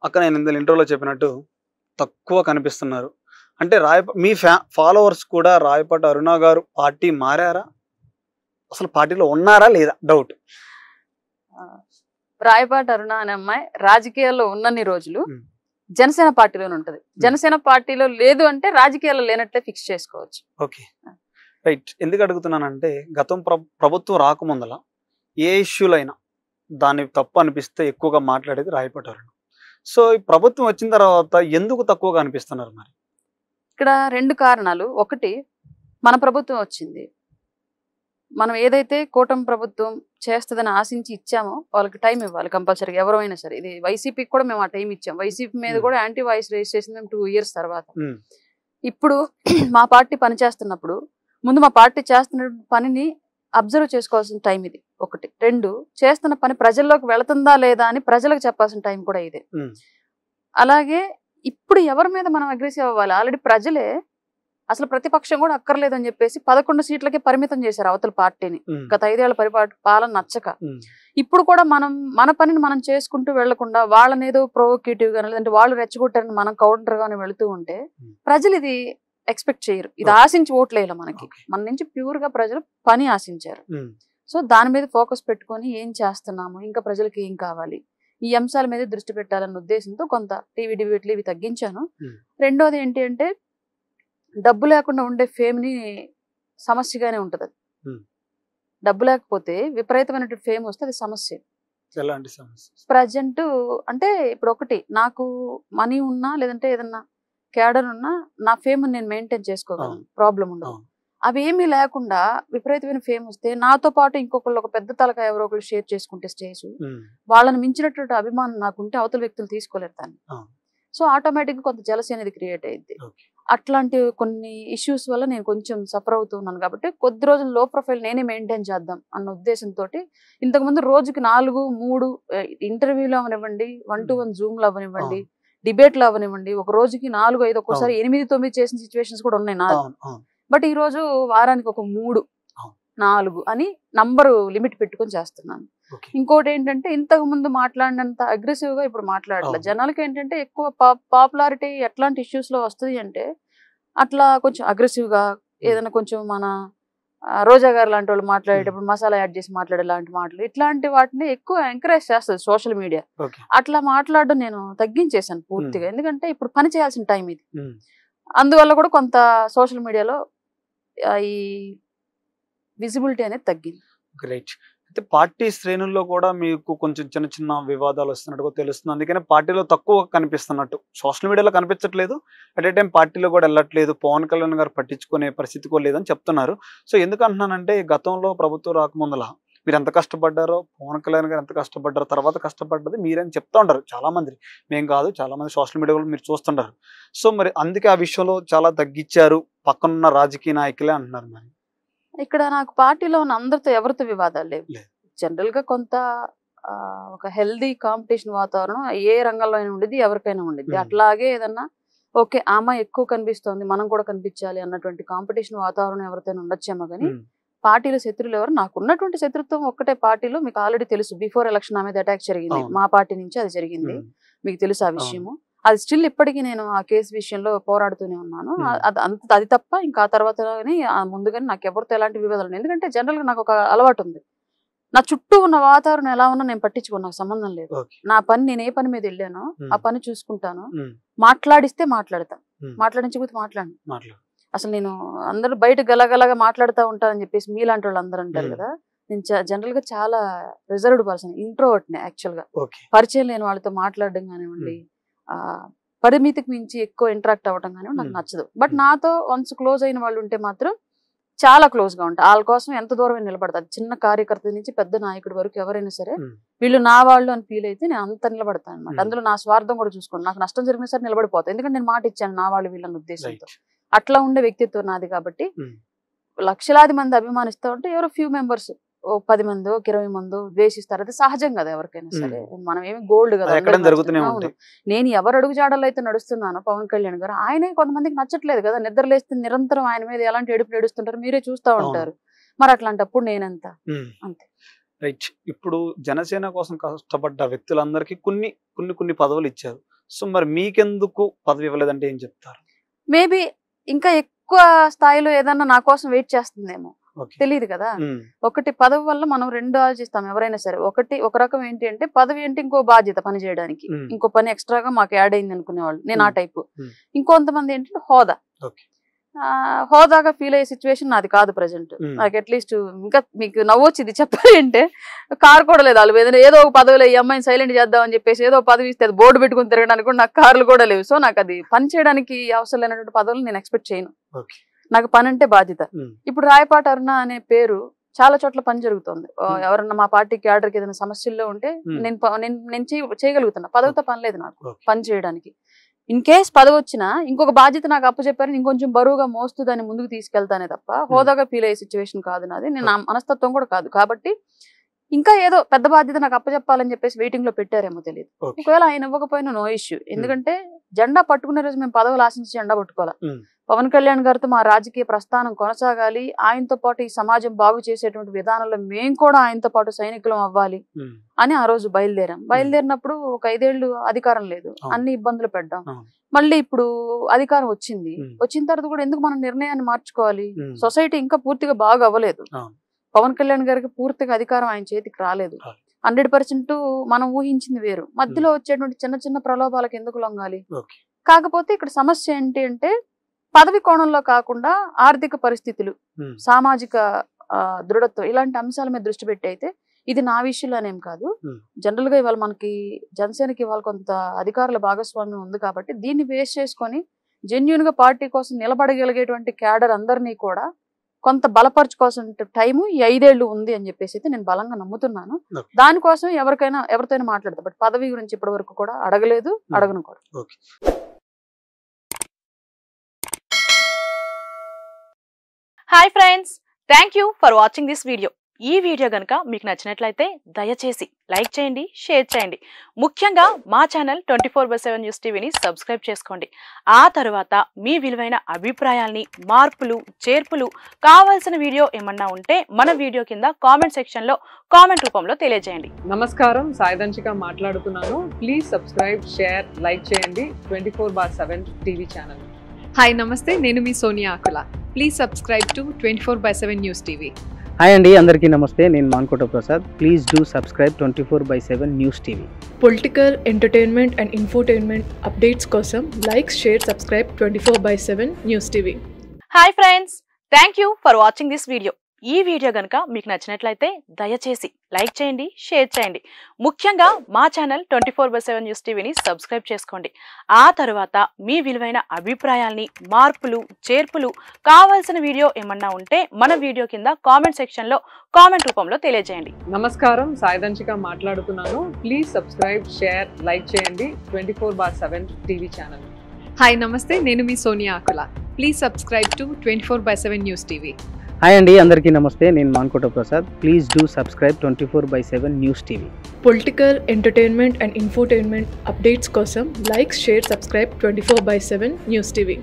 అక్క నేను ఇందులో ఇంట్రోలో చెప్పినట్టు తక్కువ కనిపిస్తున్నారు. అంటే మీ ఫాలోవర్స్ కూడా రాయపాటి అరుణ గారు పార్టీ మారారా? అసలు పార్టీలో ఉన్నారా లేదా? డౌట్. రాయపాటి అరుణ అనే అమ్మాయి రాజకీయాల్లో ఉన్నన్ని రోజులు జనసేన పార్టీలోనే ఉంటది. జనసేన పార్టీలో లేదు అంటే రాజకీయాల్లో లేనట్లే ఫిక్స్ చేసుకోవచ్చు. Okay, right. ఎందుకు అడుగుతున్నానంటే గతం ప్రభుత్వం రాకముందల ఏ ఇష్యూలైనా దాన్ని తప్పు అనిపిస్తే ఎక్కువగా మాట్లాడేది రాయపాటి అరుణ. సో ఈ ప్రభుత్వం వచ్చిన తర్వాత ఎందుకు తక్కువగా అనిపిస్తున్నారు మరి? ఇక్కడ 2 కారణాలు. ఒకటి, మన ప్రభుత్వం వచ్చింది, మనం ఏదైతే కూటమి ప్రభుత్వం చేస్తుందని ఆశించి ఇచ్చామో వాళ్ళకి టైం ఇవ్వాలి కంపల్సరీగా, ఎవరైనా సరే. ఇది వైసీపీకి కూడా మేము ఆ టైం ఇచ్చాం. వైసీపీ మీద కూడా యాంటీ వాయిస్ రేస్ చేసింది మేము 2 years తర్వాత. ఇప్పుడు మా పార్టీ పని చేస్తున్నప్పుడు ముందు మా పార్టీ చేస్తున్న పనిని అబ్జర్వ్ చేసుకోవాల్సిన టైం ఇది ఒకటి. 2, చేస్తున్న పని ప్రజల్లోకి వెళుతుందా లేదా అని ప్రజలకు చెప్పాల్సిన టైం కూడా ఇదే. అలాగే ఇప్పుడు ఎవరి మీద మనం అగ్రెసివ్ అవ్వాలి? ఆల్రెడీ ప్రజలే అసలు ప్రతిపక్షం కూడా అక్కర్లేదని చెప్పేసి 11 సీట్లకే పరిమితం చేశారు అవతల పార్టీని గత 5 ఏళ్ల పాలన నచ్చక. ఇప్పుడు కూడా మన పనిని మనం చేసుకుంటూ వెళ్లకుండా వాళ్ళని ఏదో ప్రొవోకేటివ్ గా లేదంటే వాళ్ళు రెచ్చగొట్టారని మనం కౌంటర్ గానే వెళుతూ ఉంటే ప్రజలు ఇది ఎక్స్పెక్ట్ చేయరు. ఇది ఆశించి ఓట్లేయాలి మనకి. మన నుంచి ప్యూర్ గా ప్రజలు పని ఆశించారు. సో దాని మీద ఫోకస్ పెట్టుకొని ఏం చేస్తున్నాము, ఇంకా ప్రజలకి ఏం కావాలి, ఈ అంశాల మీద దృష్టి పెట్టాలన్న ఉద్దేశంతో కొంత టీవీ డిబేట్లు ఇవి తగ్గించాను. రెండోది ఏంటి అంటే డబ్బు లేకుండా ఉండే ఫేమ్ ని సమస్యగానే ఉంటది. అది డబ్బు లేకపోతే విపరీతమైన ఫేమ్ వస్తే అది సమస్య. ప్రజెంట్ అంటే ఇప్పుడు ఒకటి, నాకు మనీ ఉన్నా లేదంటే ఏదన్నా క్యాడర్ ఉన్నా నా ఫేమ్ నేను మెయింటైన్ చేసుకోగలను, ప్రాబ్లం ఉండదు. అవి ఏమీ లేకుండా విపరీతమైన ఫేమ్ వస్తే నాతో పాటు ఇంకొకళ్ళు ఒక పెద్ద తలకాయ ఎవరో ఒకళ్ళు షేర్ చేసుకుంటే స్టేజ్, వాళ్ళని మించినటువంటి అభిమానం నాకుంటే అవతల వ్యక్తులు తీసుకోలేరు దాన్ని. సో ఆటోమేటిక్ గా కొంత జలసీ అనేది క్రియేట్ అయ్యింది. అట్లాంటి కొన్ని ఇష్యూస్ వల్ల నేను కొంచెం సఫర్ అవుతున్నాను. కాబట్టి కొద్ది రోజులు లో ప్రొఫైల్ నేనే మెయింటైన్ చేద్దాం అన్న ఉద్దేశంతో ఇంతకుముందు రోజుకి 4-3 ఇంటర్వ్యూలు అవనివ్వండి, 1-to-1 జూమ్లు అవనివ్వండి, డిబేట్లు అవనివ్వండి, ఒక రోజుకి 4-5 ఒక్కోసారి 8-9 చేసిన సిచ్యువేషన్స్ కూడా ఉన్నాయి నాకు. బట్ ఈ రోజు వారానికి ఒక 3-4 అని నంబరు లిమిట్ పెట్టుకొని చేస్తున్నాను. ఇంకోటి ఏంటంటే ఇంతకు ముందు మాట్లాడినంత అగ్రెసివ్ గా ఇప్పుడు మాట్లాడట్లేదు. జనాలకి ఏంటంటే ఎక్కువ పాపులారిటీ ఎట్లాంటి ఇష్యూస్ లో వస్తుంది అంటే అట్లా కొంచెం అగ్రెసివ్ గా ఏదైనా కొంచెం మన రోజా గారు లాంటి వాళ్ళు మాట్లాడేటప్పుడు మసాలా యాడ్ చేసి మాట్లాడే లాంటి మాటలు, ఇట్లాంటి వాటిని ఎక్కువ ఎంకరేజ్ చేస్తుంది సోషల్ మీడియా. అట్లా మాట్లాడడం నేను తగ్గించేశాను పూర్తిగా. ఎందుకంటే ఇప్పుడు పని చేయాల్సిన టైం ఇది. అందువల్ల కూడా కొంత సోషల్ మీడియాలో ఈ విజిబిలిటీ అనేది తగ్గింది. గ్రేట్. అయితే పార్టీ శ్రేణుల్లో కూడా మీకు కొంచెం చిన్న చిన్న వివాదాలు వస్తున్నట్టుగా తెలుస్తుంది. అందుకనే పార్టీలో తక్కువ కనిపిస్తున్నట్టు, సోషల్ మీడియాలో కనిపించట్లేదు, అట్ ఏ టైం పార్టీలో కూడా వెళ్ళట్లేదు, పవన్ కళ్యాణ్ గారు పట్టించుకునే పరిస్థితి కూడా లేదని చెప్తున్నారు. సో ఎందుకు అంటున్నానంటే గతంలో ప్రభుత్వం రాకముందల మీరు ఎంత కష్టపడ్డారో, పవన్ కళ్యాణ్ గారు ఎంత కష్టపడ్డారో, తర్వాత కష్టపడ్డది మీరని చెప్తా ఉంటారు చాలా మంది. మేము కాదు, చాలా మంది సోషల్ మీడియాలో మీరు చూస్తుంటారు. సో మరి అందుకే ఆ విషయంలో చాలా తగ్గించారు పక్కనున్న రాజకీయ నాయకులే అంటున్నారు. మరి ఇక్కడ నాకు పార్టీలో ఉన్న అందరితో ఎవరితో వివాదాలు లేవు. జనరల్ గా కొంత ఒక హెల్దీ కాంపిటీషన్ వాతావరణం ఏ రంగంలో అయినా ఉండేది, ఎవరికైనా ఉండేది. అట్లాగే ఏదన్నా ఓకే ఆమె ఎక్కువ కనిపిస్తోంది మనం కూడా కనిపించాలి అన్నటువంటి కాంపిటీషన్ వాతావరణం ఎవరితోనే ఉండొచ్చేమో కానీ పార్టీలో శత్రువులు ఎవరు? నాకు ఉన్నటువంటి శత్రుత్వం ఒక్కటే పార్టీలో. మీకు ఆల్రెడీ తెలుసు, బిఫోర్ ఎలక్షన్ ఆమె అటాక్ జరిగింది మా పార్టీ నుంచి, అది జరిగింది, మీకు తెలుసు ఆ విషయము. అది స్టిల్ ఇప్పటికీ నేను ఆ కేసు విషయంలో పోరాడుతూనే ఉన్నాను. అది తప్ప ఇంకా ఆ తర్వాత ముందుగానే నాకు ఎవరితో ఎలాంటి వివాదాలు. ఎందుకంటే జనరల్ గా నాకు ఒక అలవాటు ఉంది, నా చుట్టూ ఉన్న వాతావరణం ఎలా ఉన్నా నేను పట్టించుకోను, నాకు సంబంధం లేదు. నా పని, నేను ఏ పని మీద వెళ్ళానో ఆ పని చూసుకుంటాను. మాట్లాడిస్తే మాట్లాడతా, మాట్లాడించకపోతే మాట్లాడను. అసలు నేను అందరూ బయట గలగలగా మాట్లాడుతూ ఉంటానని చెప్పేసి మీలాంటి వాళ్ళు అందరూ అంటారు కదా, నేను జనరల్ గా చాలా రిజర్వ్డ్ పర్సన్, ఇంట్రోవర్ట్ నే యాక్చువల్ గా. పరిచయం లేని వాళ్ళతో మాట్లాడడం కానివ్వండి, పరిమితికి మించి ఎక్కువ ఇంటరాక్ట్ అవ్వడం కానివ్వండి నాకు నచ్చదు. బట్ నాతో వన్స్ క్లోజ్ అయిన వాళ్ళు ఉంటే మాత్రం చాలా క్లోజ్ గా ఉంటాయి. వాళ్ళ కోసం ఎంత దూరమే నిలబడతారు. చిన్న కార్యకర్త నుంచి పెద్ద నాయకుడి వరకు ఎవరైనా సరే వీళ్ళు నా వాళ్ళు అని ఫీల్ అయితే నేను అంత నిలబడతాను అనమాట. అందులో నా స్వార్థం కూడా చూసుకోండి, నాకు నష్టం జరిగిన సరే నిలబడిపోతాను. ఎందుకంటే నేను మాట ఇచ్చాను నా వాళ్ళు వీళ్ళని ఉద్దేశంతో. అట్లా ఉండే వ్యక్తిత్వం నాది. కాబట్టి లక్షలాది మంది అభిమానిస్తూ ఉంటే ఎవరో ఫ్యూ మెంబర్స్, 10 మందో 20 మందో ద్వేషిస్తారు. అది సహజం కదా ఎవరికైనా సరే. మనం ఏమి గోల్డ్ కదా. నేను ఎవరు అడుగు జాడల్లో అయితే నడుస్తున్నానో పవన్ కళ్యాణ్ గారు, ఆయనే కొంతమందికి నచ్చట్లేదు కదా, నిద్ర లేస్తే నిరంతరం ఆయన మీద ఎలాంటి ఏడుపులు ఏడుస్తుంటారు మీరే చూస్తూ ఉంటారు. మరి అట్లాంటప్పుడు నేనంత అంతే. రైట్. ఇప్పుడు జనసేన కోసం కష్టపడ్డ వ్యక్తులందరికీ కొన్ని పదవులు ఇచ్చారు. సో మరి మీకెందుకు పదవి ఇవ్వలేదంటే ఏం చెప్తారు? మేబీ ఇంకా ఎక్కువ స్థాయిలో ఏదన్నా నా కోసం వెయిట్ చేస్తుందేమో, ఓకే. తెలియదు కదా. ఒకటి పదవి వల్ల మనం రెండు ఆలోచిస్తాం ఎవరైనా సరే. ఒక రకం ఏంటి అంటే పదవి అంటే ఇంకో బాధ్యత పని చేయడానికి, ఇంకో పని ఎక్స్ట్రాగా మాకు యాడ్ అయింది అనుకునేవాళ్ళు. నేను ఆ టైపు. ఇంకొంతమంది ఏంటంటే హోదా, హోదాగా ఫీల్ అయ్యే సిచ్యువేషన్ నాది కాదు ప్రజెంట్. నాకు అట్లీస్ట్ ఇంకా మీకు నవ్వొచ్చింది చెప్పాలి అంటే, కారు కూడా లేదు. వాళ్ళు ఏదో ఒక పదవిలో ఈ అమ్మాయిని సైలెంట్ చేద్దామని చెప్పేసి ఏదో పదవి ఇస్తే అది బోర్డు పెట్టుకుని తిరగడానికి కూడా నాకు కార్లు కూడా లేవు. సో నాకు అది పని చేయడానికి అవసరం లేనటువంటి పదవులు నేను ఎక్స్పెక్ట్ చేయను. నాకు పని అంటే బాధ్యత. ఇప్పుడు రాయపాటి అరుణ అనే పేరు చాలా చోట్ల పని జరుగుతుంది. ఎవరన్నా మా పార్టీకి ఆర్డర్కి ఏదైనా సమస్యల్లో ఉంటే నేను చేయగలుగుతున్నా. పదవితో పని లేదు నాకు పని చేయడానికి. ఇన్ కేస్ పదవి వచ్చినా ఇంకొక బాధ్యత నాకు అప్పచెప్పారని ఇంకొంచెం బరువుగా మోస్తూ దాన్ని ముందుకు తీసుకెళ్తానే తప్ప హోదాగా ఫీల్ అయ్యే సిచ్యువేషన్ కాదు నాది. నేను నా మనస్తత్వం కూడా కాదు. కాబట్టి ఇంకా ఏదో పెద్ద బాధ్యత నాకు అప్పచెప్పాలని చెప్పేసి వెయిటింగ్ లో పెట్టారేమో తెలియదు. ఒకవేళ ఆయన ఇవ్వకపోయినా నో ఇష్యూ. ఎందుకంటే జెండా పట్టుకునే రోజు మేము పదవులు ఆశించి జెండా పట్టుకోవాలి. పవన్ కళ్యాణ్ గారితో మా రాజకీయ ప్రస్థానం కొనసాగాలి. ఆయనతో పాటు ఈ సమాజం బాగు చేసేటువంటి విధానంలో మేము కూడా ఆయనతో పాటు సైనికులం అవ్వాలి అని ఆ రోజు బయలుదేరినప్పుడు ఒక 5 ఏళ్ళు అధికారం లేదు, అన్ని ఇబ్బందులు పడ్డాం. మళ్ళీ ఇప్పుడు అధికారం వచ్చింది. వచ్చిన తర్వాత కూడా ఎందుకు మనం నిర్ణయాన్ని మార్చుకోవాలి? సొసైటీ ఇంకా పూర్తిగా బాగా అవ్వలేదు. పవన్ కళ్యాణ్ గారికి పూర్తిగా అధికారం ఆయన చేతికి రాలేదు. 100% మనం ఊహించింది వేరు. మధ్యలో వచ్చేటువంటి చిన్న చిన్న ప్రలోభాలకు ఎందుకు లొంగాలి? కాకపోతే ఇక్కడ సమస్య ఏంటి అంటే పదవి కోణంలో కాకుండా ఆర్థిక పరిస్థితులు, సామాజిక దృఢత్వం ఇలాంటి అంశాల మీద దృష్టి పెట్టి అయితే ఇది నా విషయంలోనేం కాదు. జనరల్ గా ఇవాళ మనకి జనసేనకి ఇవాళ కొంత అధికారుల భాగస్వామ్యం ఉంది కాబట్టి దీన్ని బేస్ చేసుకొని జెన్యున్ గా పార్టీ కోసం నిలబడగలిగేటువంటి క్యాడర్ అందరినీ కూడా కొంత బలపరచుకోవాల్సిన టైము ఈ 5 ఏళ్ళు ఉంది అని చెప్పేసి అయితే నేను బలంగా నమ్ముతున్నాను. దానికోసం ఎవరితోనైనా మాట్లాడతా. బట్ పదవి గురించి ఇప్పటి వరకు కూడా అడగలేదు, అడగను కూడా. Hi friends, thank you for watching this video. ఈ వీడియో గనుక మీకు నచ్చినట్లయితే దయచేసి లైక్ చేయండి, షేర్ చేయండి. ముఖ్యంగా మా ఛానల్ 24/7 న్యూస్ టీవీని సబ్స్క్రైబ్ చేసుకోండి. ఆ తర్వాత మీ విలువైన అభిప్రాయాల్ని, మార్పులు, చేర్పులు, కావాల్సిన వీడియో ఏమన్నా ఉంటే మన వీడియో కింద కామెంట్ సెక్షన్ లో కామెంట్ రూపంలో తెలియజేయండి. నమస్కారం, సాయిదంచిక మాట్లాడుతున్నాను. ప్లీజ్ సబ్స్క్రైబ్, షేర్, లైక్ చేయండి 24/7 టీవీ ఛానల్. హాయ్ నమస్తే, నేను మీ Sonia Akula. Please subscribe to 24/7 news TV. Hi అండి, అందరికీ నమస్తే. నేను Mankota Prasad. Please do subscribe 24/7 news TV. Political, entertainment and infotainment updates కోసం like, share, subscribe 24/7 news TV. Hi friends, thank you for watching this video. ఈ video గనుక మీకు నచ్చినట్లయితే దయచేసి లైక్ చేయండి, షేర్ చేయండి. ముఖ్యంగా మా ఛానల్ 24/7 న్యూస్ టీవీని సబ్స్క్రైబ్ చేసుకోండి. ఆ తర్వాత మీ విలువైన అభిప్రాయాల్ని, మార్పులు, చేర్పులు, కావాల్సిన వీడియో ఏమన్నా ఉంటే మన వీడియో కింద కామెంట్ సెక్షన్ లో కామెంట్ రూపంలో తెలియజేయండి. నమస్కారం, సాయిదంచిక మాట్లాడుతున్నాను. ప్లీజ్ సబ్స్క్రైబ్, షేర్, లైక్ చేయండి 24/7 టీవీ ఛానల్. హాయ్ నమస్తే, నేను మీ Sonia Akula. Please subscribe to 24/7 news TV. Hi అండి, అందరికీ నమస్తే. నేను Mankota Prasad. Please do subscribe 24/7 news TV. Political, entertainment and infotainment updates కోసం like, share, subscribe 24/7 news TV.